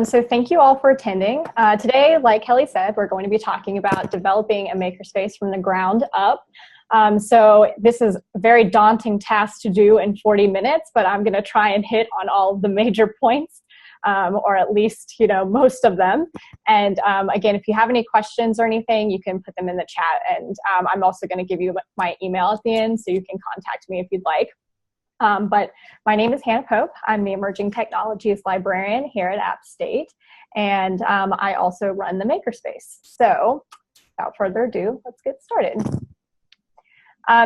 So thank you all for attending. Today, like Kelly said, we're going to be talking about developing a makerspace from the ground up. So this is a very daunting task to do in 40 minutes, but I'm going to try and hit on all of the major points, or at least, most of them. And again, if you have any questions or anything, you can put them in the chat. And I'm also going to give you my email at the end, so you can contact me if you'd like. But my name is Hannah Pope. I'm the Emerging Technologies Librarian here at App State, and I also run the Makerspace. So without further ado, let's get started.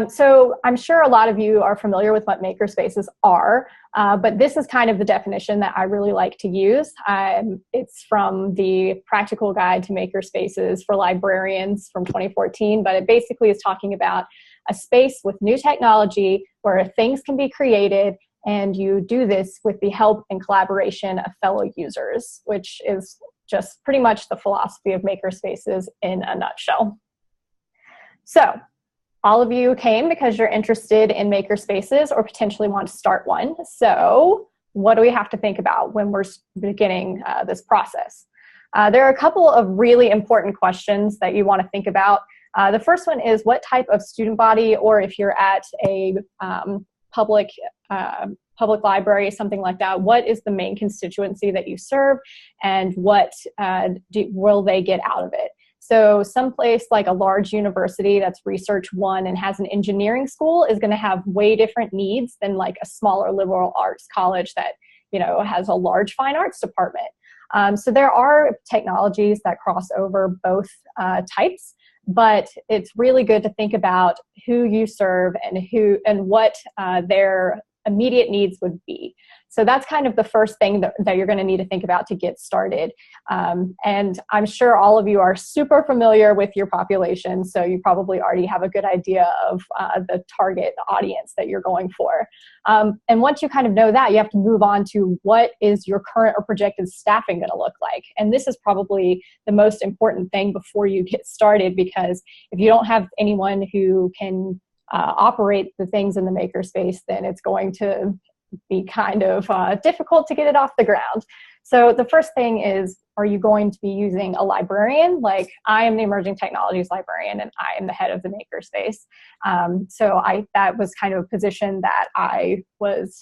So I'm sure a lot of you are familiar with what makerspaces are, but this is kind of the definition that I really like to use. It's from the Practical Guide to Makerspaces for Librarians from 2014, but it basically is talking about a space with new technology where things can be created, and you do this with the help and collaboration of fellow users, which is just pretty much the philosophy of makerspaces in a nutshell. So all of you came because you're interested in makerspaces or potentially want to start one. So what do we have to think about when we're beginning this process? There are a couple of really important questions that you want to think about. The first one is what type of student body, or if you're at a public library, something like that, what is the main constituency that you serve, and what will they get out of it? So someplace like a large university that's research one and has an engineering school is going to have way different needs than like a smaller liberal arts college that has a large fine arts department. So there are technologies that cross over both types, but it's really good to think about who you serve and what their immediate needs would be. So that's kind of the first thing that you're going to need to think about to get started. And I'm sure all of you are super familiar with your population, so you probably already have a good idea of the target audience that you're going for. And once you kind of know that, you have to move on to what is your current or projected staffing going to look like. And this is probably the most important thing before you get started, because if you don't have anyone who can operate the things in the makerspace, then it's going to be kind of difficult to get it off the ground. So the first thing is, are you going to be using a librarian? Like, I am the Emerging Technologies Librarian, and I am the head of the Makerspace. So that was kind of a position that I was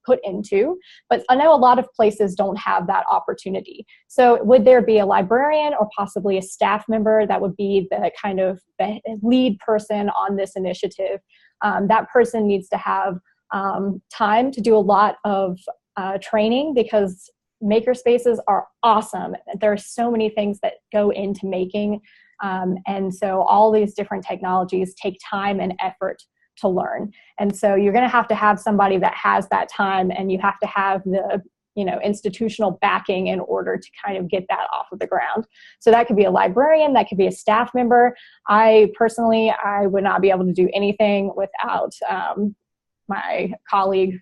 put into. But I know a lot of places don't have that opportunity. So would there be a librarian or possibly a staff member that would be the kind of the lead person on this initiative? That person needs to have time to do a lot of training, because makerspaces are awesome. There are so many things that go into making, and so all these different technologies take time and effort to learn. And so you're going to have somebody that has that time, and you have to have the institutional backing in order to kind of get that off of the ground. So that could be a librarian, that could be a staff member. I would not be able to do anything without my colleague.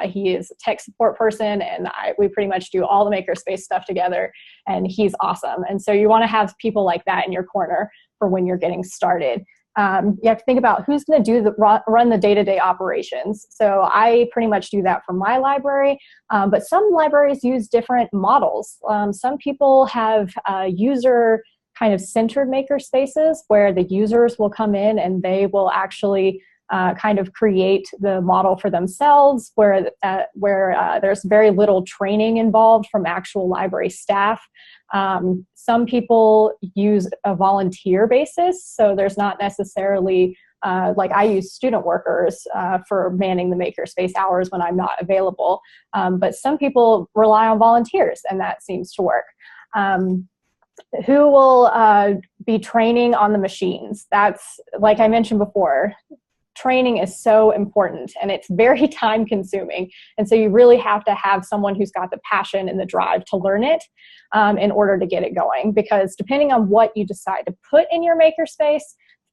He is a tech support person, and we pretty much do all the makerspace stuff together, and he's awesome. And so you want to have people like that in your corner for when you're getting started. You have to think about who's going to run the day-to-day operations. So I pretty much do that for my library, but some libraries use different models. Some people have user kind of centered makerspaces where the users will come in and they will actually kind of create the model for themselves, where there's very little training involved from actual library staff. Some people use a volunteer basis, so there's not necessarily, like I use student workers for manning the makerspace hours when I'm not available, but some people rely on volunteers, and that seems to work. Who will be training on the machines? That's, like I mentioned before, training is so important, and it's very time consuming. And so you really have to have someone who's got the passion and the drive to learn it in order to get it going. Because depending on what you decide to put in your makerspace,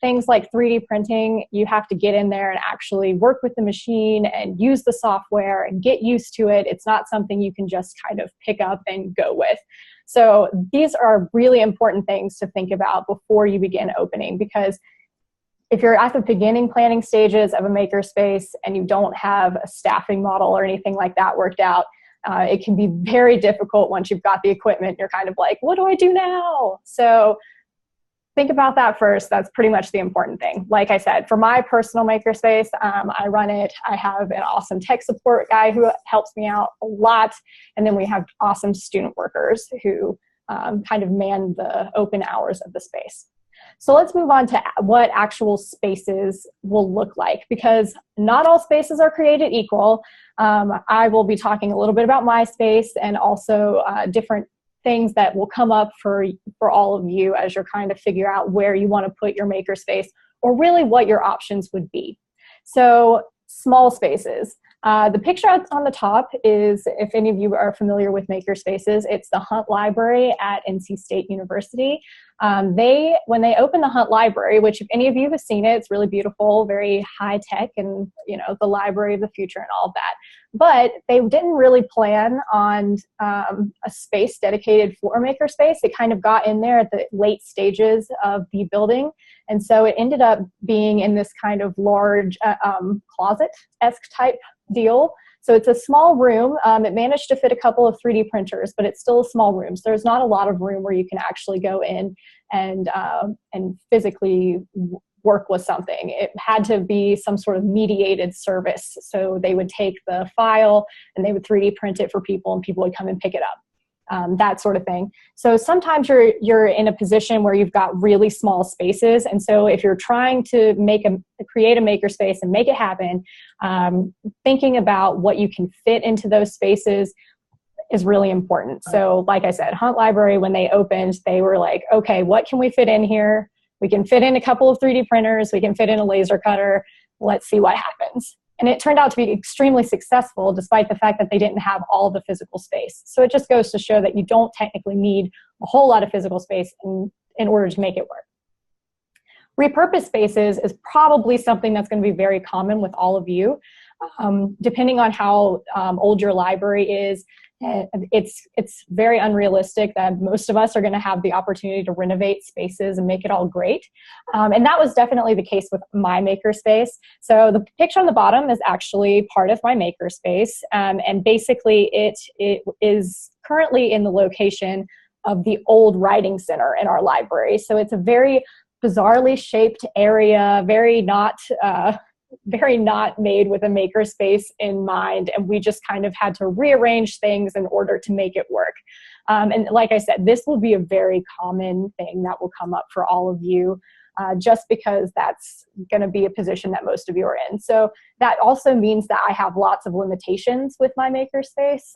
things like 3D printing, you have to get in there and actually work with the machine and use the software and get used to it. It's not something you can just kind of pick up and go with. So these are really important things to think about before you begin opening, because if you're at the beginning planning stages of a makerspace and you don't have a staffing model or anything like that worked out, It can be very difficult once you've got the equipment. You're kind of like, what do I do now? So think about that first. That's pretty much the important thing. Like I said, for my personal makerspace, I run it. I have an awesome tech support guy who helps me out a lot. And then we have awesome student workers who kind of man the open hours of the space. So let's move on to what actual spaces will look like, because not all spaces are created equal. I will be talking a little bit about my space and also different things that will come up for all of you as you're trying to figure out where you want to put your makerspace, or really what your options would be. So small spaces. The picture on the top is, if any of you are familiar with makerspaces, it's the Hunt Library at NC State University. When they opened the Hunt Library, which if any of you have seen it, it's really beautiful, very high tech, and the library of the future and all of that. But they didn't really plan on a space dedicated for makerspace. It kind of got in there at the late stages of the building. And so it ended up being in this kind of large closet-esque type deal. So it's a small room. It managed to fit a couple of 3D printers, but it's still a small room. So there's not a lot of room where you can actually go in and physically work with something. It had to be some sort of mediated service. So they would take the file and they would 3D print it for people, and people would come and pick it up. That sort of thing. So sometimes you're in a position where you've got really small spaces, and so if you're trying to create a makerspace and make it happen, thinking about what you can fit into those spaces is really important. So like I said, Hunt Library, when they opened, they were like, okay, what can we fit in here? We can fit in a couple of 3D printers. We can fit in a laser cutter. Let's see what happens. And it turned out to be extremely successful, despite the fact that they didn't have all the physical space. So it just goes to show that you don't technically need a whole lot of physical space in order to make it work. Repurposed spaces is probably something that's going to be very common with all of you. Depending on how old your library is, it's very unrealistic that most of us are going to have the opportunity to renovate spaces and make it all great. And that was definitely the case with my makerspace. So the picture on the bottom is actually part of my makerspace. And basically it is currently in the location of the old writing center in our library. So it's a very bizarrely shaped area, very not made with a makerspace in mind, and we just kind of had to rearrange things in order to make it work. And like I said, this will be a very common thing that will come up for all of you, just because that's going to be a position that most of you are in. So that also means that I have lots of limitations with my makerspace.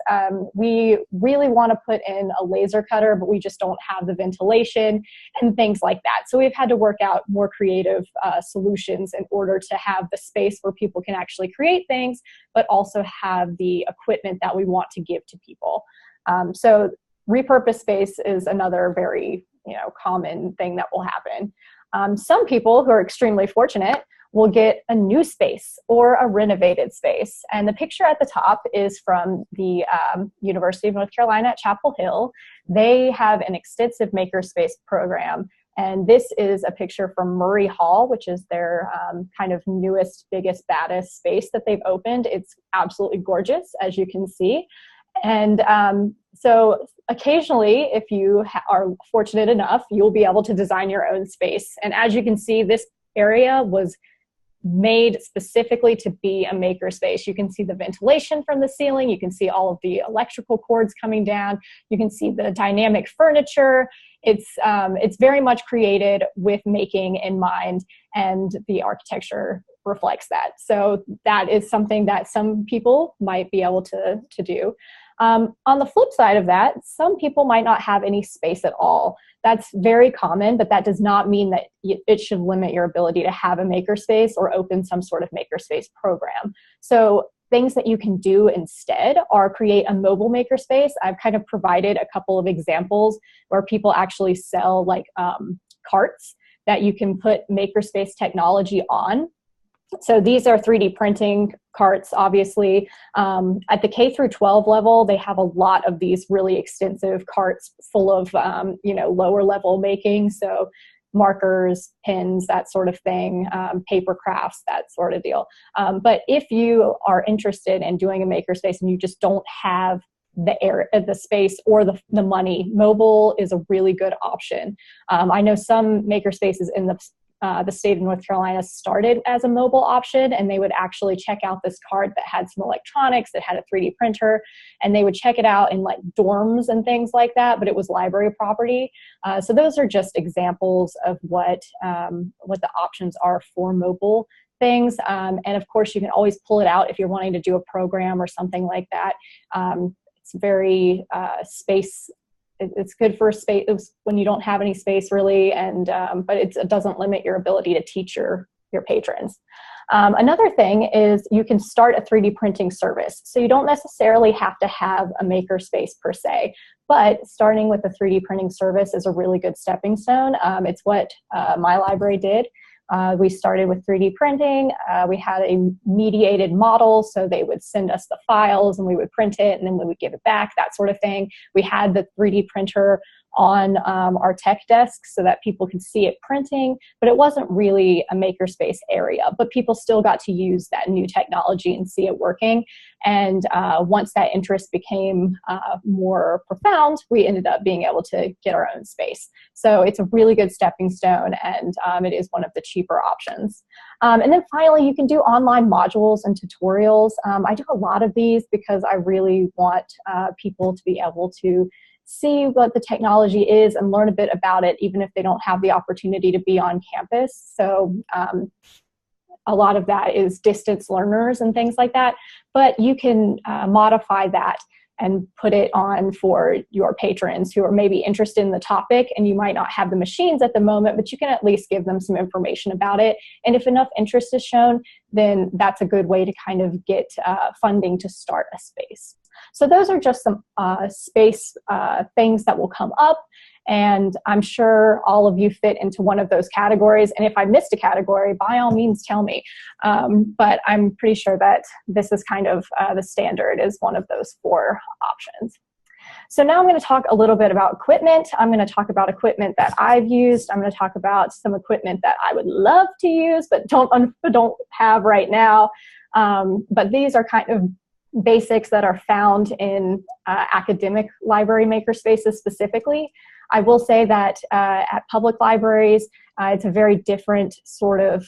We really want to put in a laser cutter, but we just don't have the ventilation and things like that. So we've had to work out more creative solutions in order to have the space where people can actually create things, but also have the equipment that we want to give to people. So repurposed space is another very common thing that will happen. Some people who are extremely fortunate will get a new space or a renovated space. And the picture at the top is from the University of North Carolina at Chapel Hill. They have an extensive makerspace program. And this is a picture from Murray Hall, which is their kind of newest, biggest, baddest space that they've opened. It's absolutely gorgeous, as you can see. And so occasionally, if you are fortunate enough, you'll be able to design your own space. And as you can see, this area was made specifically to be a makerspace. You can see the ventilation from the ceiling. You can see all of the electrical cords coming down. You can see the dynamic furniture. It's very much created with making in mind, and the architecture reflects that. So that is something that some people might be able to do. On the flip side of that, some people might not have any space at all. That's very common, but that does not mean that it should limit your ability to have a makerspace or open some sort of makerspace program. So things that you can do instead are create a mobile makerspace. I've kind of provided a couple of examples where people actually sell like carts that you can put makerspace technology on. So these are 3D printing carts, obviously. At the K through 12 level, they have a lot of these really extensive carts full of, lower level making. So markers, pens, that sort of thing, paper crafts, that sort of deal. But if you are interested in doing a makerspace and you just don't have the space or the money, mobile is a really good option. I know some makerspaces in the state of North Carolina started as a mobile option, and they would actually check out this card that had some electronics, that had a 3D printer, and they would check it out in like dorms and things like that, but it was library property. So those are just examples of what the options are for mobile things. And of course, you can always pull it out if you're wanting to do a program or something like that. It's very space. It's good for space when you don't have any space really, and but it doesn't limit your ability to teach your patrons. Another thing is you can start a 3D printing service. So you don't necessarily have to have a makerspace per se, but starting with a 3D printing service is a really good stepping stone. It's what my library did. We started with 3D printing. We had a mediated model, so they would send us the files and we would print it and then we would give it back, that sort of thing. We had the 3D printer on our tech desk so that people could see it printing, but it wasn't really a makerspace area, but people still got to use that new technology and see it working. And once that interest became more profound, we ended up being able to get our own space. So it's a really good stepping stone, and it is one of the cheaper options. And then finally, you can do online modules and tutorials. I do a lot of these because I really want people to be able to see what the technology is and learn a bit about it, even if they don't have the opportunity to be on campus. So a lot of that is distance learners and things like that, but you can modify that and put it on for your patrons who are maybe interested in the topic, and you might not have the machines at the moment, but you can at least give them some information about it. And if enough interest is shown, then that's a good way to kind of get funding to start a space. So those are just some space things that will come up, and I'm sure all of you fit into one of those categories. And if I missed a category, by all means tell me. But I'm pretty sure that this is kind of the standard is one of those 4 options. So now I'm going to talk a little bit about equipment. I'm going to talk about equipment that I've used. I'm going to talk about some equipment that I would love to use but don't have right now. But these are kind of basics that are found in academic library makerspaces specifically. I will say that at public libraries, it's a very different sort of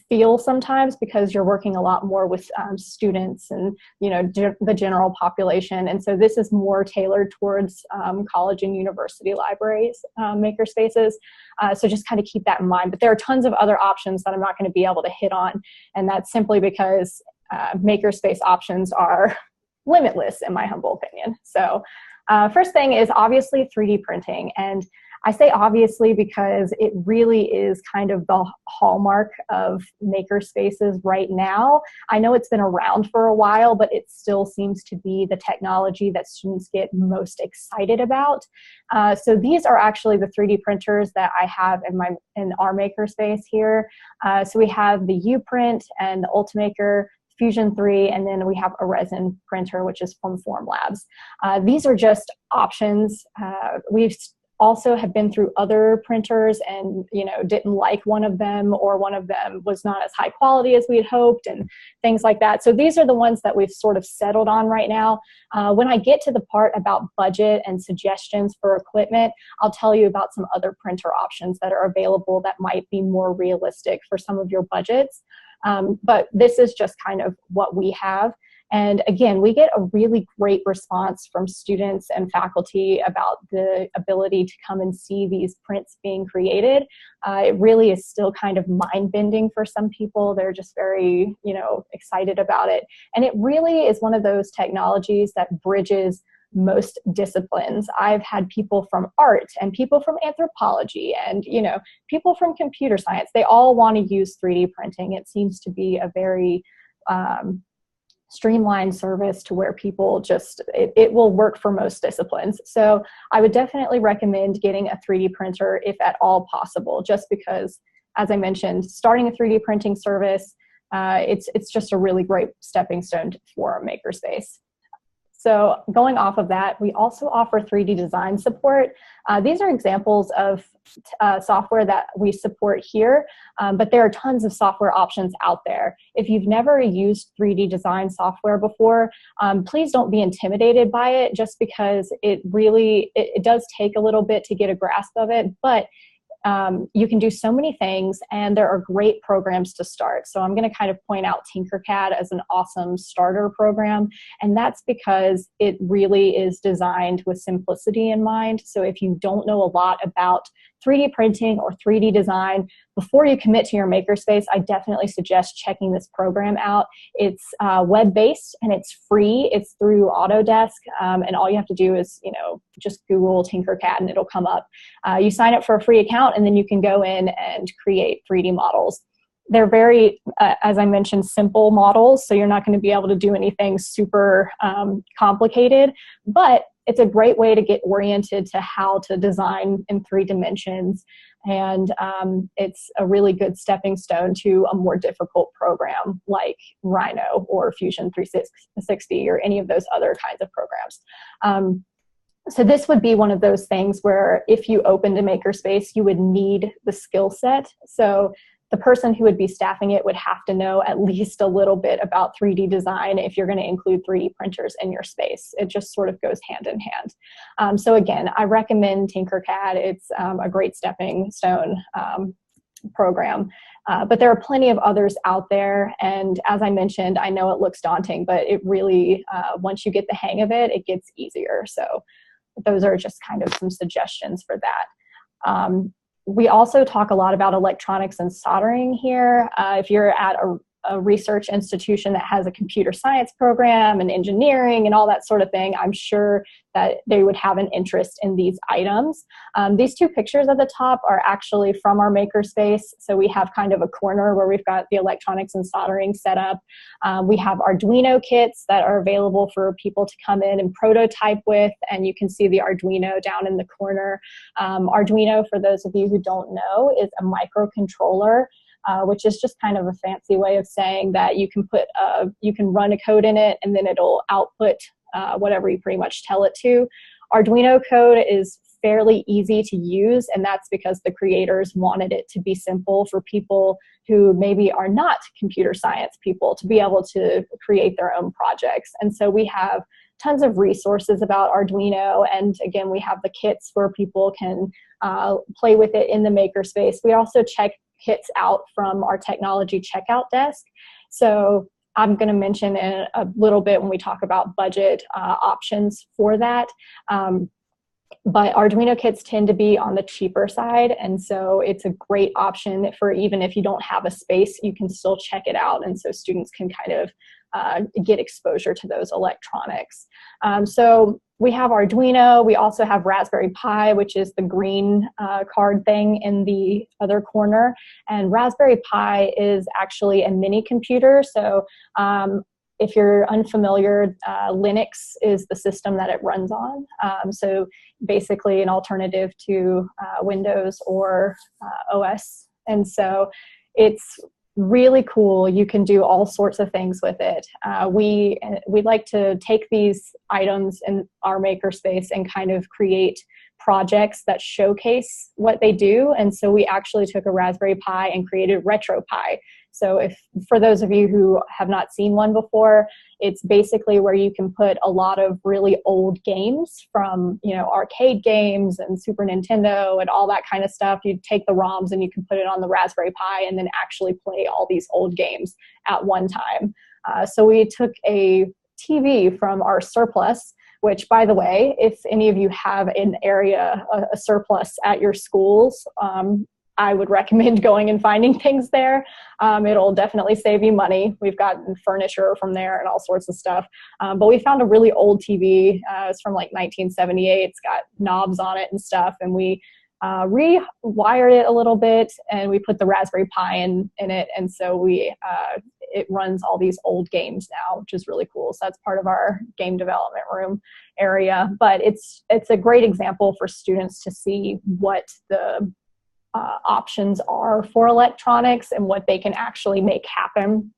feel sometimes because you're working a lot more with students and the general population, and so this is more tailored towards college and university libraries makerspaces. So just kind of keep that in mind. But there are tons of other options that I'm not going to be able to hit on, and that's simply because makerspace options are limitless in my humble opinion. So first thing is obviously 3D printing. And I say obviously because it really is kind of the hallmark of makerspaces right now. I know it's been around for a while, but it still seems to be the technology that students get most excited about. So these are actually the 3D printers that I have in our makerspace here. So we have the Uprint and the Ultimaker, Fusion 3, and then we have a resin printer, which is from Formlabs. These are just options. We've also have been through other printers and didn't like one of them, or one of them was not as high quality as we had hoped, and things like that. So these are the ones that we've sort of settled on right now. When I get to the part about budget and suggestions for equipment, I'll tell you about some other printer options that are available that might be more realistic for some of your budgets. But this is just kind of what we have. And again, we get a really great response from students and faculty about the ability to come and see these prints being created. It really is still kind of mind-bending for some people. They're just very, excited about it. And it really is one of those technologies that bridges most disciplines. I've had people from art and people from anthropology and, people from computer science. They all want to use 3D printing. It seems to be a very streamlined service to where people it will work for most disciplines. So I would definitely recommend getting a 3D printer if at all possible, just because, as I mentioned, starting a 3D printing service, it's just a really great stepping stone for a makerspace. So going off of that, we also offer 3D design support. These are examples of software that we support here, but there are tons of software options out there. If you've never used 3D design software before, please don't be intimidated by it, just because it does take a little bit to get a grasp of it, but you can do so many things, and there are great programs to start. So I'm going to kind of point out Tinkercad as an awesome starter program, and that's because it really is designed with simplicity in mind. So if you don't know a lot about 3D printing or 3D design, before you commit to your makerspace, I definitely suggest checking this program out. It's web-based and it's free. It's through Autodesk, and all you have to do is, just Google Tinkercad and it'll come up. You sign up for a free account, and then you can go in and create 3D models. They're very, as I mentioned, simple models, so you're not going to be able to do anything super complicated, but it's a great way to get oriented to how to design in 3 dimensions. And it's a really good stepping stone to a more difficult program like Rhino or Fusion 360 or any of those other kinds of programs. So this would be one of those things where if you opened a makerspace, you would need the skill set. So the person who would be staffing it would have to know at least a little bit about 3D design if you're going to include 3D printers in your space. It just sort of goes hand in hand. So again, I recommend Tinkercad. It's a great stepping stone program. But there are plenty of others out there. And as I mentioned, I know it looks daunting, but it really, once you get the hang of it, it gets easier. So those are just kind of some suggestions for that. We also talk a lot about electronics and soldering here. If you're at a research institution that has a computer science program and engineering and all that sort of thing, I'm sure that they would have an interest in these items. These 2 pictures at the top are actually from our makerspace. So we have kind of a corner where we've got the electronics and soldering set up. We have Arduino kits that are available for people to come in and prototype with, and you can see the Arduino down in the corner. Arduino, for those of you who don't know, is a microcontroller. Which is just kind of a fancy way of saying that you can run a code in it and then it'll output whatever you pretty much tell it to. Arduino code is fairly easy to use, and that's because the creators wanted it to be simple for people who maybe are not computer science people to be able to create their own projects. And so we have tons of resources about Arduino, and again, we have the kits where people can play with it in the makerspace. We also check kits out from our technology checkout desk. So I'm going to mention in a little bit when we talk about budget options for that. But Arduino kits tend to be on the cheaper side, and so it's a great option for even if you don't have a space, you can still check it out, and so students can kind of get exposure to those electronics. So we have Arduino. We also have Raspberry Pi, which is the green card thing in the other corner. And Raspberry Pi is actually a mini computer. So if you're unfamiliar, Linux is the system that it runs on. So basically an alternative to Windows or OS. And so it's really cool. You can do all sorts of things with it. We like to take these items in our makerspace and kind of create projects that showcase what they do. And so we actually took a Raspberry Pi and created RetroPie. So for those of you who have not seen one before, it's basically where you can put a lot of really old games from, arcade games and Super Nintendo and all that kind of stuff. You take the ROMs and you can put it on the Raspberry Pi and then actually play all these old games at one time. So we took a TV from our surplus, which, by the way, if any of you have an area, a surplus at your schools, I would recommend going and finding things there. It'll definitely save you money. We've gotten furniture from there and all sorts of stuff. But we found a really old TV. It's from like 1978. It's got knobs on it and stuff. And we rewired it a little bit, and we put the Raspberry Pi in it. And so it runs all these old games now, which is really cool. So that's part of our game development room area. But it's a great example for students to see what the options are for electronics and what they can actually make happen.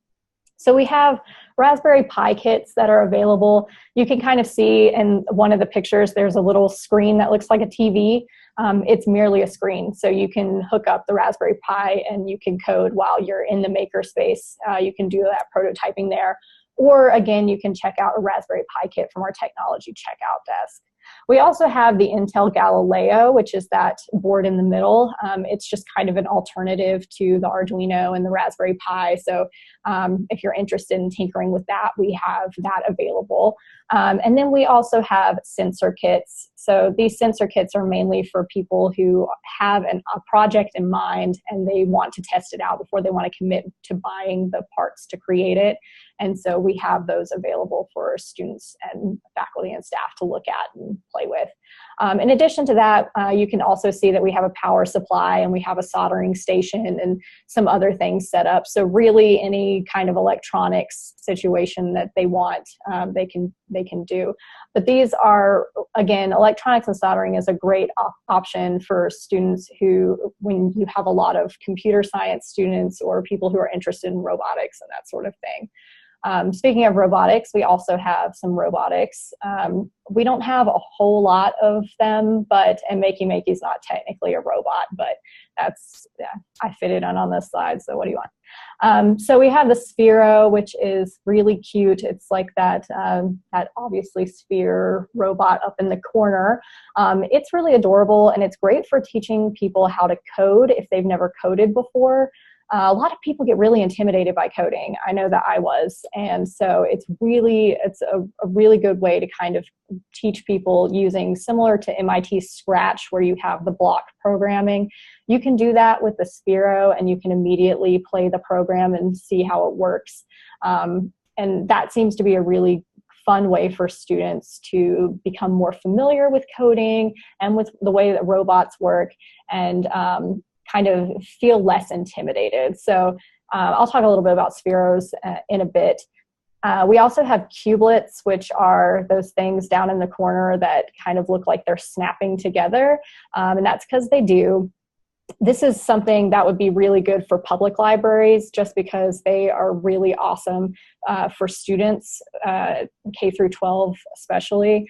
So we have Raspberry Pi kits that are available. You can kind of see in one of the pictures, there's a little screen that looks like a TV. It's merely a screen. So you can hook up the Raspberry Pi and you can code while you're in the makerspace. You can do that prototyping there. Or again, you can check out a Raspberry Pi kit from our technology checkout desk. We also have the Intel Galileo, which is that board in the middle. It's just kind of an alternative to the Arduino and the Raspberry Pi. So if you're interested in tinkering with that, we have that available. And then we also have sensor kits. So these sensor kits are mainly for people who have a project in mind and they want to test it out before they want to commit to buying the parts to create it. And so we have those available for students and faculty and staff to look at and play with. In addition to that, you can also see that we have a power supply and we have a soldering station and some other things set up. So really any kind of electronics situation that they want, they can do. But these are, again, electronics and soldering is a great option for students who, when you have a lot of computer science students or people who are interested in robotics and that sort of thing. Speaking of robotics, we also have some robotics. We don't have a whole lot of them, and Makey Makey is not technically a robot, but that's, yeah, I fit it on this slide, so what do you want? So we have the Sphero, which is really cute. It's like that obviously sphere robot up in the corner. It's really adorable, and it's great for teaching people how to code if they've never coded before. A lot of people get really intimidated by coding. I know that I was. And so it's a really good way to kind of teach people using, similar to MIT Scratch, where you have the block programming. You can do that with the Sphero and you can immediately play the program and see how it works. And that seems to be a really fun way for students to become more familiar with coding and with the way that robots work, and kind of feel less intimidated. So I'll talk a little bit about Spheros in a bit. We also have Cubelets, which are those things down in the corner that kind of look like they're snapping together. And that's because they do. This is something that would be really good for public libraries just because they are really awesome for students, K through 12 especially.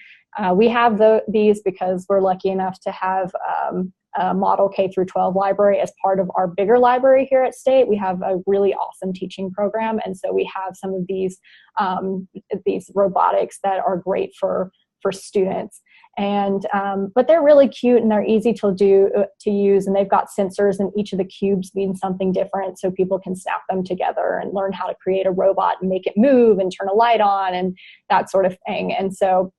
We have these because we're lucky enough to have a model K through 12 library as part of our bigger library here at State. We have a really awesome teaching program, and so we have some of these robotics that are great for students. And but they're really cute and they're easy to use, and they've got sensors, and each of the cubes means something different, so people can snap them together and learn how to create a robot and make it move and turn a light on and that sort of thing. And so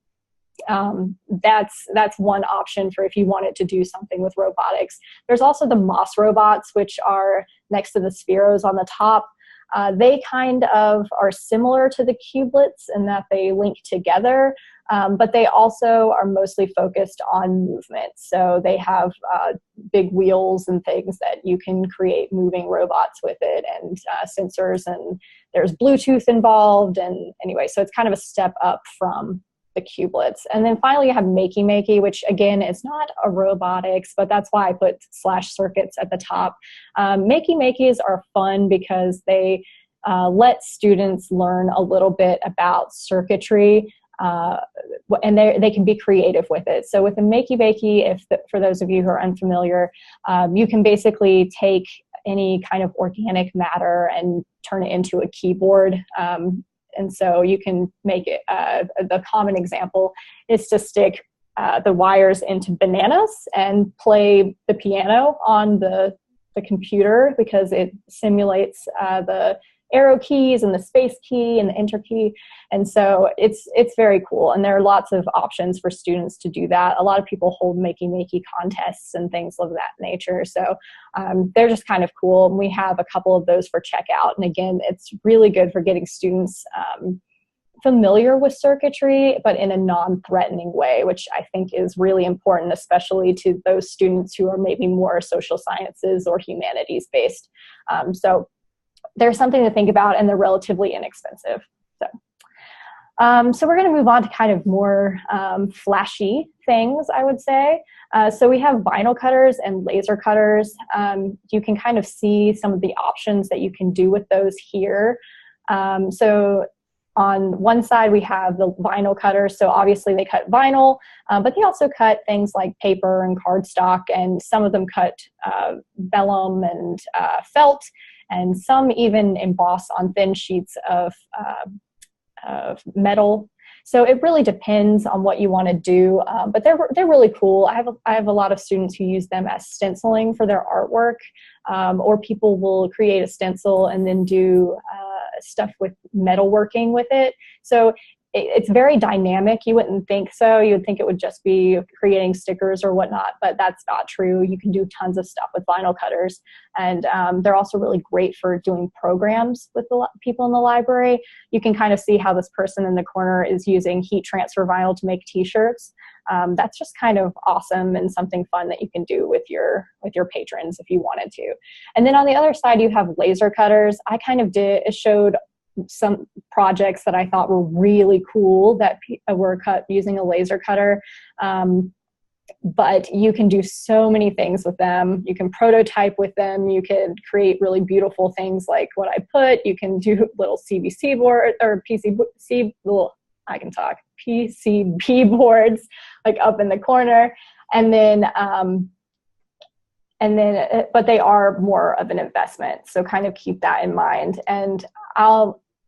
that's one option for if you wanted to do something with robotics. There's also the MOS robots, which are next to the Spheros on the top. They kind of are similar to the Cubelets in that they link together, but they also are mostly focused on movement. So they have big wheels and things that you can create moving robots with it, and sensors, and there's Bluetooth involved. And anyway, so it's kind of a step up from the Cubelets. And then finally you have Makey Makey, which again is not a robotics, but that's why I put /circuits at the top. Makey Makeys are fun because they let students learn a little bit about circuitry, and they can be creative with it. So with a Makey Makey, for those of you who are unfamiliar, you can basically take any kind of organic matter and turn it into a keyboard. And so you can make it, the common example is to stick the wires into bananas and play the piano on the computer, because it simulates the arrow keys and the space key and the enter key. And so it's very cool. And there are lots of options for students to do that. A lot of people hold Makey Makey contests and things of that nature. So they're just kind of cool. And we have a couple of those for checkout. And again, it's really good for getting students familiar with circuitry, but in a non-threatening way, which I think is really important, especially to those students who are maybe more social sciences or humanities based. So there's something to think about, and they're relatively inexpensive. So we're going to move on to kind of more flashy things, I would say. So we have vinyl cutters and laser cutters. You can kind of see some of the options that you can do with those here. So on one side, we have the vinyl cutters. So obviously they cut vinyl, but they also cut things like paper and cardstock, and some of them cut vellum and felt, and some even emboss on thin sheets of metal. So it really depends on what you want to do, but they're really cool. I have a lot of students who use them as stenciling for their artwork, or people will create a stencil and then do stuff with metalworking with it. So it's very dynamic. You wouldn't think so. You would think it would just be creating stickers or whatnot, but that's not true. You can do tons of stuff with vinyl cutters. And they're also really great for doing programs with the people in the library. You can kind of see how this person in the corner is using heat transfer vinyl to make t-shirts. That's just kind of awesome and something fun that you can do with your patrons if you wanted to. And then on the other side, you have laser cutters. I kind of showed some projects that I thought were really cool that were cut using a laser cutter. But you can do so many things with them. You can prototype with them. You can create really beautiful things like what I put. You can do little CBC board or PCB boards like up in the corner. But they are more of an investment. So kind of keep that in mind. And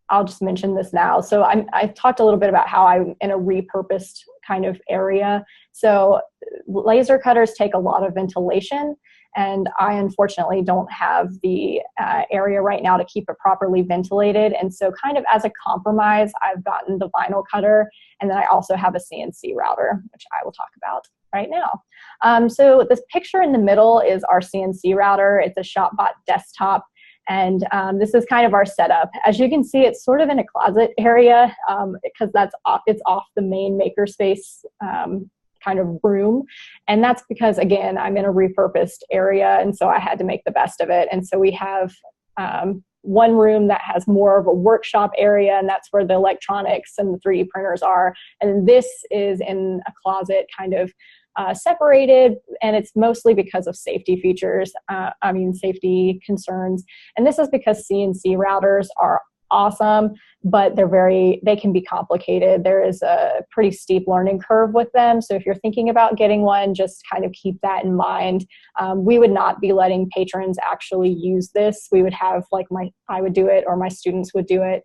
I'll just mention this now. So I've talked a little bit about how I'm in a repurposed kind of area. So laser cutters take a lot of ventilation, and I unfortunately don't have the area right now to keep it properly ventilated. And so kind of as a compromise, I've gotten the vinyl cutter, and then I also have a CNC router, which I will talk about right now. So this picture in the middle is our CNC router. It's a ShopBot desktop. And this is kind of our setup. As you can see, it's sort of in a closet area because it's off the main makerspace kind of room. And that's because, again, I'm in a repurposed area, and so I had to make the best of it. And so we have one room that has more of a workshop area, and that's where the electronics and the 3D printers are. And this is in a closet kind of separated, and it's mostly because of safety features, safety concerns. And this is because CNC routers are awesome, but they can be complicated. There is a pretty steep learning curve with them. So if you're thinking about getting one, just kind of keep that in mind. We would not be letting patrons actually use this. We would have I would do it, or my students would do it.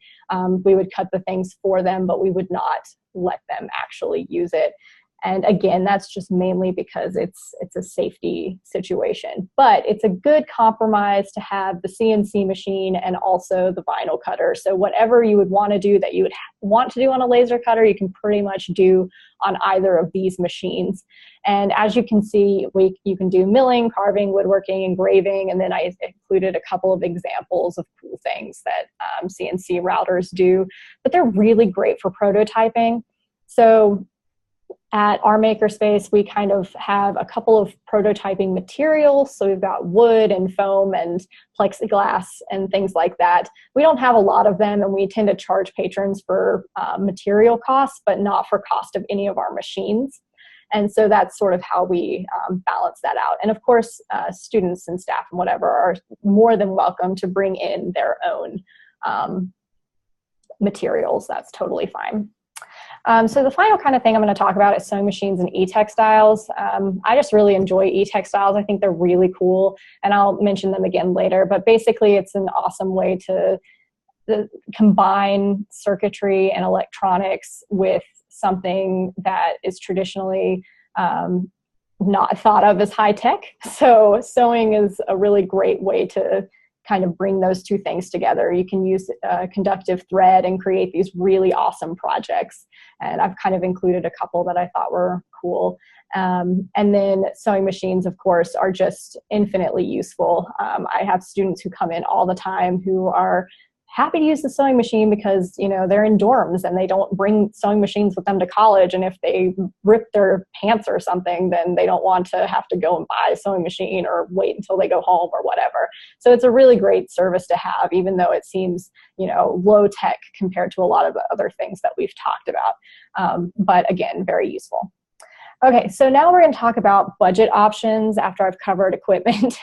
We would cut the things for them, but we would not let them actually use it. And again, that's just mainly because it's a safety situation. But it's a good compromise to have the CNC machine and also the vinyl cutter. So whatever you would want to do that you would want to do on a laser cutter, you can pretty much do on either of these machines. And as you can see, you can do milling, carving, woodworking, engraving, and then I included a couple of examples of cool things that CNC routers do. But they're really great for prototyping. So at our makerspace, we kind of have a couple of prototyping materials. So we've got wood and foam and plexiglass and things like that. We don't have a lot of them, and we tend to charge patrons for material costs, but not for cost of any of our machines. And so that's sort of how we balance that out. And of course, students and staff and whatever are more than welcome to bring in their own materials. That's totally fine. So the final kind of thing I'm going to talk about is sewing machines and e-textiles. I just really enjoy e-textiles. I think they're really cool, and I'll mention them again later. But basically, it's an awesome way to combine circuitry and electronics with something that is traditionally not thought of as high tech. So sewing is a really great way to kind of bring those two things together. You can use conductive thread and create these really awesome projects. And I've kind of included a couple that I thought were cool. And then sewing machines, of course, are just infinitely useful. I have students who come in all the time who are happy to use the sewing machine because, they're in dorms and they don't bring sewing machines with them to college. And if they rip their pants or something, then they don't want to have to go and buy a sewing machine or wait until they go home or whatever. So it's a really great service to have, even though it seems, low tech compared to a lot of the other things that we've talked about. But again, very useful. Okay, so now we're going to talk about budget options after I've covered equipment.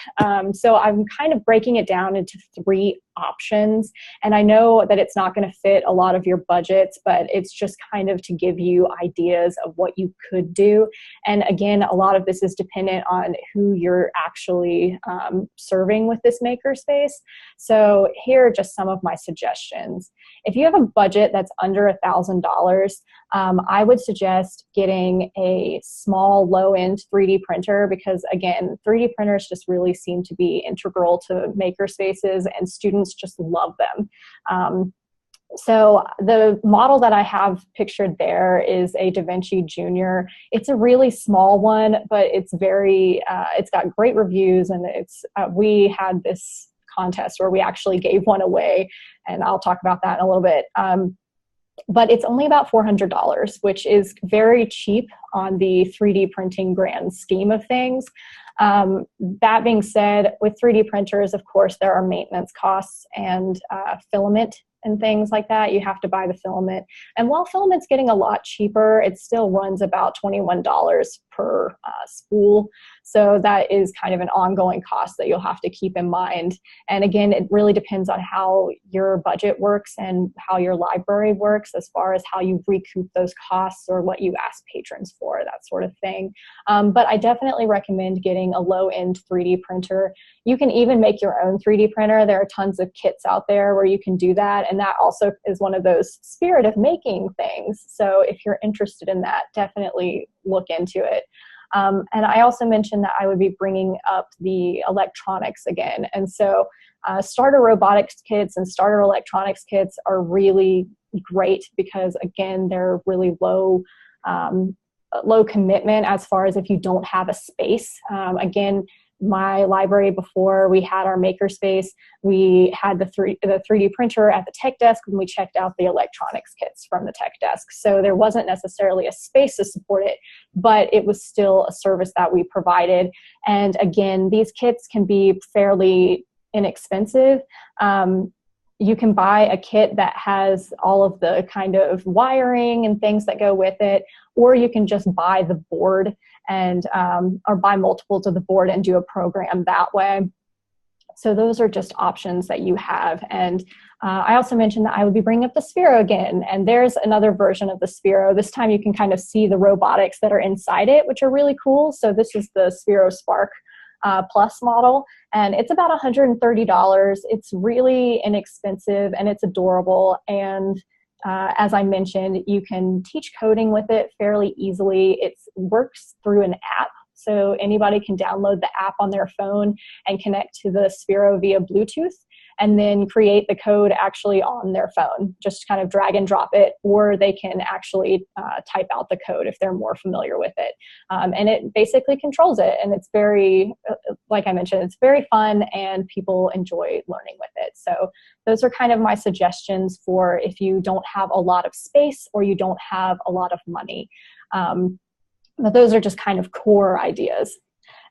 So I'm kind of breaking it down into 3 options. And I know that it's not going to fit a lot of your budgets, but it's just kind of to give you ideas of what you could do. And again, a lot of this is dependent on who you're actually serving with this makerspace. So here are just some of my suggestions. If you have a budget that's under $1,000, I would suggest getting a small low-end 3D printer, because again, 3D printers just really seem to be integral to makerspaces and students just love them. So the model that I have pictured there is a DaVinci Junior. It's a really small one, but it's it's got great reviews, and we had this contest where we actually gave one away, and I'll talk about that in a little bit. But it's only about $400, which is very cheap on the 3D printing grand scheme of things. That being said, with 3D printers, of course, there are maintenance costs and filament and things like that. You have to buy the filament. And while filament's getting a lot cheaper, it still runs about $21 per spool. So that is kind of an ongoing cost that you'll have to keep in mind. And again, it really depends on how your budget works and how your library works as far as how you recoup those costs or what you ask patrons for, that sort of thing. But I definitely recommend getting a low-end 3D printer. You can even make your own 3D printer. There are tons of kits out there where you can do that. And that also is one of those spirit of making things. So if you're interested in that, definitely look into it. And I also mentioned that I would be bringing up the electronics again. And so starter robotics kits and starter electronics kits are really great because, again, they're really low commitment as far as if you don't have a space. Again, my library, before we had our makerspace, we had the 3D printer at the tech desk when we checked out the electronics kits from the tech desk. So there wasn't necessarily a space to support it, but it was still a service that we provided. And again, these kits can be fairly inexpensive. You can buy a kit that has all of the kind of wiring and things that go with it, or you can just buy the board and or buy multiples of the board and do a program that way. So those are just options that you have. And I also mentioned that I would be bringing up the Sphero again, and there's another version of the Sphero. This time you can kind of see the robotics that are inside it, which are really cool. So this is the Sphero Spark Plus model, and it's about $130. It's really inexpensive and it's adorable. And as I mentioned, you can teach coding with it fairly easily. It works through an app, so anybody can download the app on their phone and connect to the Sphero via Bluetooth, and then create the code actually on their phone. Just kind of drag and drop it, or they can actually type out the code if they're more familiar with it. And it basically controls it, and it's very, like I mentioned, it's very fun and people enjoy learning with it. So those are kind of my suggestions for if you don't have a lot of space or you don't have a lot of money. But those are just kind of core ideas.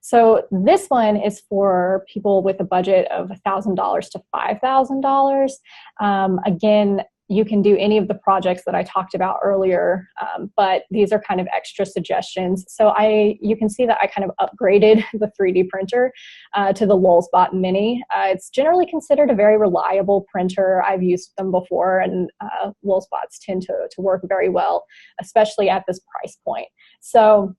So this one is for people with a budget of $1,000 to $5,000. Again, you can do any of the projects that I talked about earlier, but these are kind of extra suggestions. So you can see that I kind of upgraded the 3D printer to the Lulzbot Mini. It's generally considered a very reliable printer. I've used them before, and Lulzbots tend to work very well, especially at this price point. So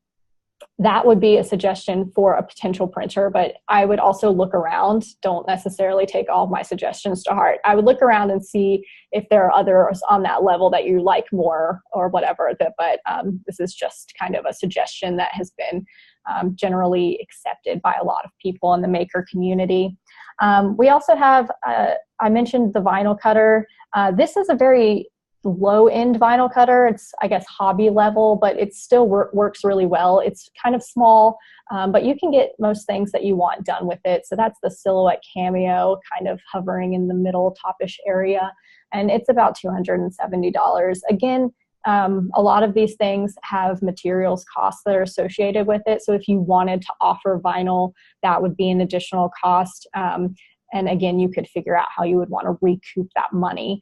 that would be a suggestion for a potential printer, but I would also look around. Don't necessarily take all of my suggestions to heart. I would look around and see if there are others on that level that you like more or whatever. But this is just kind of a suggestion that has been generally accepted by a lot of people in the maker community. We also have, I mentioned the vinyl cutter. This is a very low-end vinyl cutter. It's, I guess, hobby level, but it still works really well. It's kind of small, but you can get most things that you want done with it. So that's the Silhouette Cameo, kind of hovering in the middle topish area, and it's about $270. Again, a lot of these things have materials costs that are associated with it. So if you wanted to offer vinyl, that would be an additional cost. And again, you could figure out how you would want to recoup that money.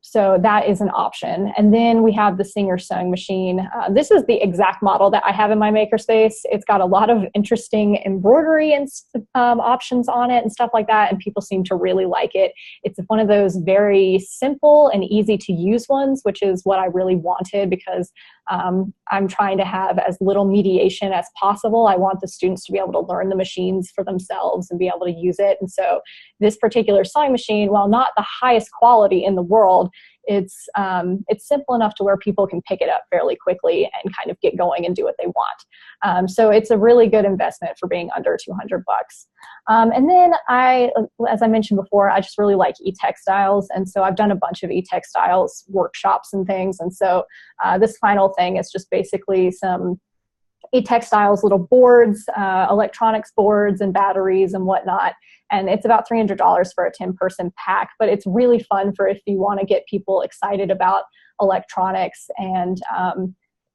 So that is an option. And then we have the Singer sewing machine. This is the exact model that I have in my makerspace. It's got a lot of interesting embroidery and options on it and stuff like that, and people seem to really like it. It's one of those very simple and easy to use ones, which is what I really wanted, because I'm trying to have as little mediation as possible. I want the students to be able to learn the machines for themselves and be able to use it. And so this particular sewing machine, while not the highest quality in the world, it's simple enough to where people can pick it up fairly quickly and kind of get going and do what they want. So it's a really good investment for being under $200. And then as I mentioned before, I just really like e-textiles. And so I've done a bunch of e-textiles workshops and things. And so this final thing is just basically some e-textiles, little boards, electronics boards and batteries and whatnot. And it's about $300 for a 10-person pack, but it's really fun for if you want to get people excited about electronics and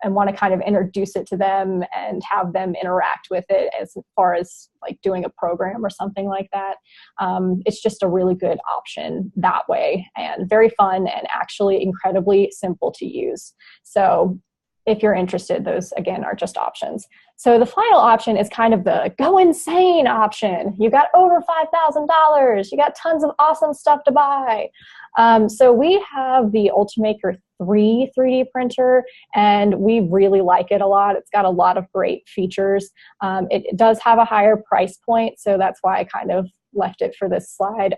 want to kind of introduce it to them and have them interact with it as far as like doing a program or something like that. It's just a really good option that way, and very fun and actually incredibly simple to use. So if you're interested, those again are just options. So the final option is kind of the go insane option. You got over $5,000. You got tons of awesome stuff to buy. So we have the Ultimaker 3 3D printer, and we really like it a lot. It's got a lot of great features. It does have a higher price point, so that's why I kind of left it for this slide.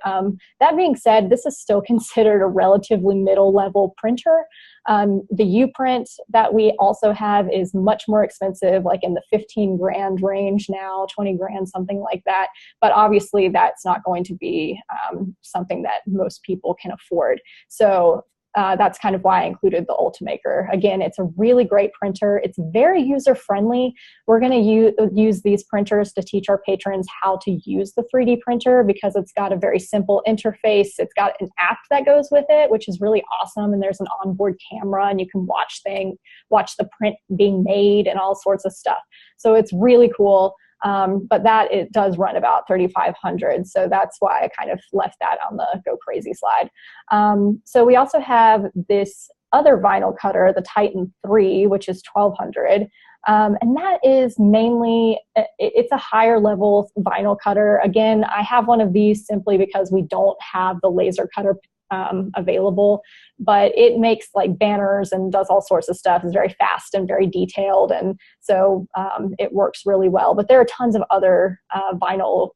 That being said, this is still considered a relatively middle-level printer. The Uprint that we also have is much more expensive, like in the 15 grand range now, 20 grand, something like that. But obviously that's not going to be something that most people can afford. So that's kind of why I included the Ultimaker. Again, it's a really great printer. It's very user-friendly. We're going to use these printers to teach our patrons how to use the 3D printer because it's got a very simple interface. It's got an app that goes with it, which is really awesome. And there's an onboard camera, and you can watch the print being made and all sorts of stuff. So it's really cool. But it does run about $3,500. So that's why I kind of left that on the go crazy slide. So we also have this other vinyl cutter, the Titan 3, which is $1,200. And that is mainly, it's a higher level vinyl cutter. Again, I have one of these simply because we don't have the laser cutter available, but it makes like banners and does all sorts of stuff. It's very fast and very detailed, and so it works really well. But there are tons of other vinyl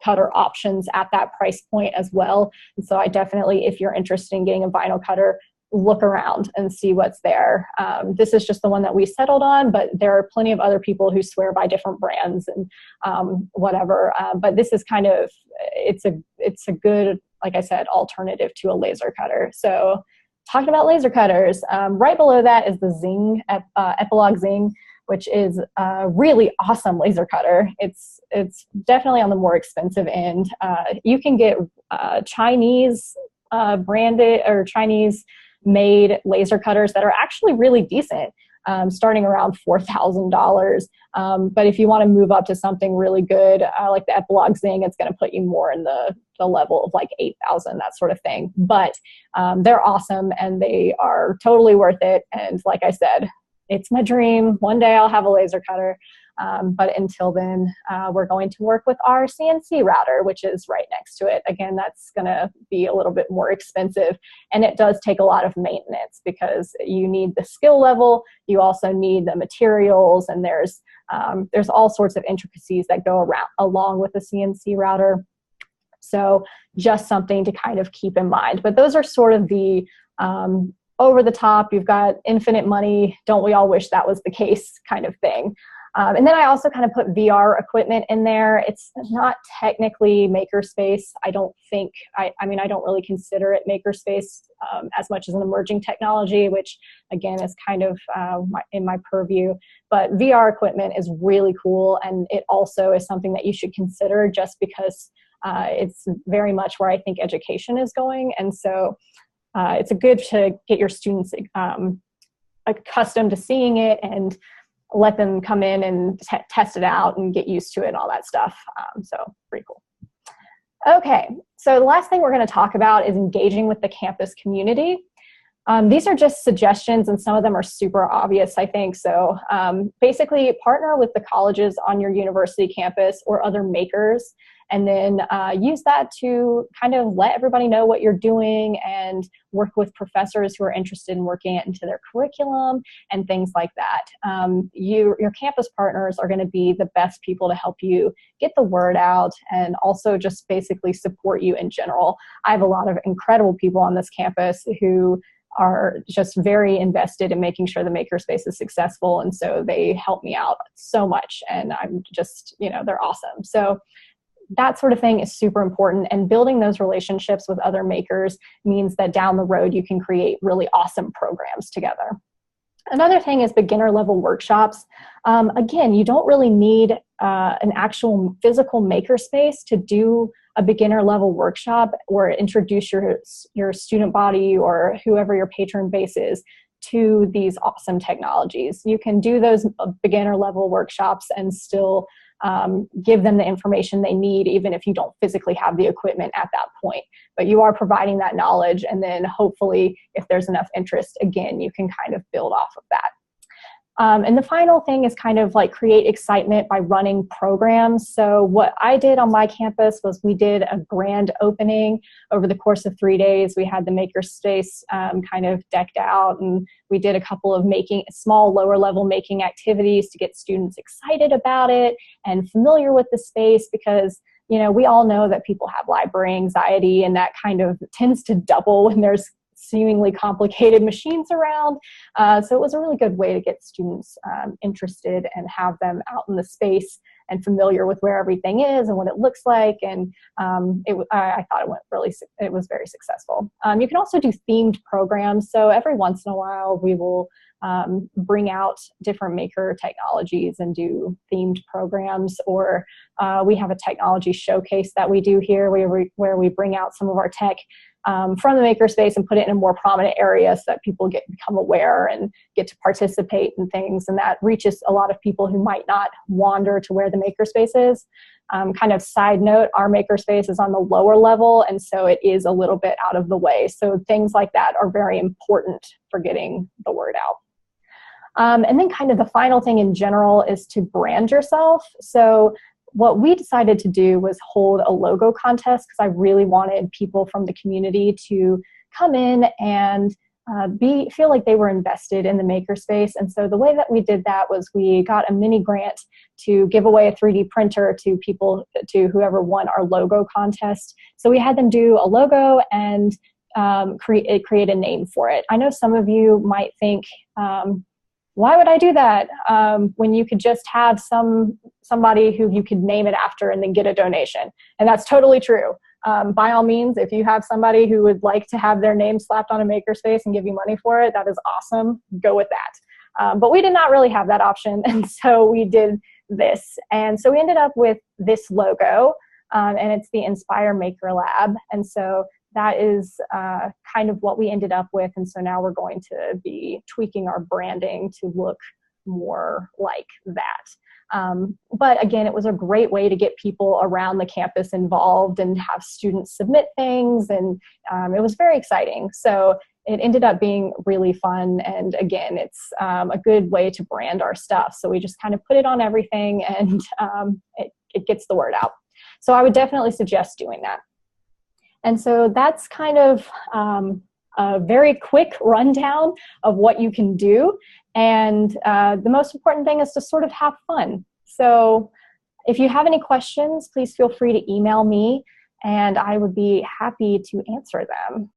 cutter options at that price point as well. And so I definitely, if you're interested in getting a vinyl cutter, look around and see what's there. This is just the one that we settled on, but there are plenty of other people who swear by different brands and whatever. But this is kind of, it's a good, like I said, alternative to a laser cutter. So talking about laser cutters, right below that is the Zing, Epilog Zing, which is a really awesome laser cutter. It's definitely on the more expensive end. You can get Chinese branded or Chinese made laser cutters that are actually really decent, starting around $4,000. But if you want to move up to something really good, like the Epilog Zing, it's going to put you more in the level of like 8,000, that sort of thing. But they're awesome and they are totally worth it. And like I said, it's my dream. One day I'll have a laser cutter. But until then, we're going to work with our CNC router, which is right next to it. Again, that's going to be a little bit more expensive, and it does take a lot of maintenance because you need the skill level. You also need the materials, and there's all sorts of intricacies that go along with the CNC router. So just something to kind of keep in mind. But those are sort of the over the top, you've got infinite money, don't we all wish that was the case kind of thing. And then I also kind of put VR equipment in there. It's not technically makerspace. I don't think, I don't really consider it makerspace as much as an emerging technology, which again is kind of in my purview. But VR equipment is really cool. And it also is something that you should consider just because it's very much where I think education is going. And so it's good to get your students accustomed to seeing it and let them come in and test it out and get used to it and all that stuff. So pretty cool. Okay, so the last thing we're going to talk about is engaging with the campus community. These are just suggestions, and some of them are super obvious, I think. So basically, partner with the colleges on your university campus or other makers, and then use that to kind of let everybody know what you're doing and work with professors who are interested in working it into their curriculum and things like that. Your campus partners are going to be the best people to help you get the word out and also just basically support you in general. I have a lot of incredible people on this campus who are just very invested in making sure the makerspace is successful. And so they help me out so much. And I'm just, they're awesome. So that sort of thing is super important. And building those relationships with other makers means that down the road, you can create really awesome programs together. Another thing is beginner level workshops. Again, you don't really need an actual physical makerspace to do a beginner level workshop or introduce your student body or whoever your patron base is to these awesome technologies. You can do those beginner level workshops and still give them the information they need, even if you don't physically have the equipment at that point. But you are providing that knowledge, and then hopefully, if there's enough interest, again, you can kind of build off of that. And the final thing is kind of like create excitement by running programs. So what I did on my campus was we did a grand opening over the course of 3 days. We had the makerspace kind of decked out, and we did a couple of small lower level making activities to get students excited about it and familiar with the space, because we all know that people have library anxiety, and that kind of tends to double when there's seemingly complicated machines around. So it was a really good way to get students interested and have them out in the space and familiar with where everything is and what it looks like. And I thought it was very successful. You can also do themed programs. So every once in a while, we will bring out different maker technologies and do themed programs, or we have a technology showcase that we do here where we bring out some of our tech from the makerspace and put it in a more prominent area so that people become aware and get to participate in things. And that reaches a lot of people who might not wander to where the makerspace is. Kind of side note, our makerspace is on the lower level, and so it is a little bit out of the way. So things like that are very important for getting the word out. And then kind of the final thing in general is to brand yourself. So what we decided to do was hold a logo contest, because I really wanted people from the community to come in and feel like they were invested in the makerspace. And so the way that we did that was we got a mini grant to give away a 3D printer to whoever won our logo contest. So we had them do a logo and create a name for it. I know some of you might think, why would I do that when you could just have somebody who you could name it after and then get a donation? And that's totally true. By all means, if you have somebody who would like to have their name slapped on a makerspace and give you money for it, that is awesome. Go with that. But we did not really have that option, and so we did this. And so we ended up with this logo, and it's the Inspire Maker Lab. And so that is kind of what we ended up with. And so now we're going to be tweaking our branding to look more like that. But again, it was a great way to get people around the campus involved and have students submit things. And it was very exciting. So it ended up being really fun. And again, it's a good way to brand our stuff. So we just kind of put it on everything, and it gets the word out. So I would definitely suggest doing that. And so that's kind of a very quick rundown of what you can do. And the most important thing is to sort of have fun. So if you have any questions, please feel free to email me, and I would be happy to answer them.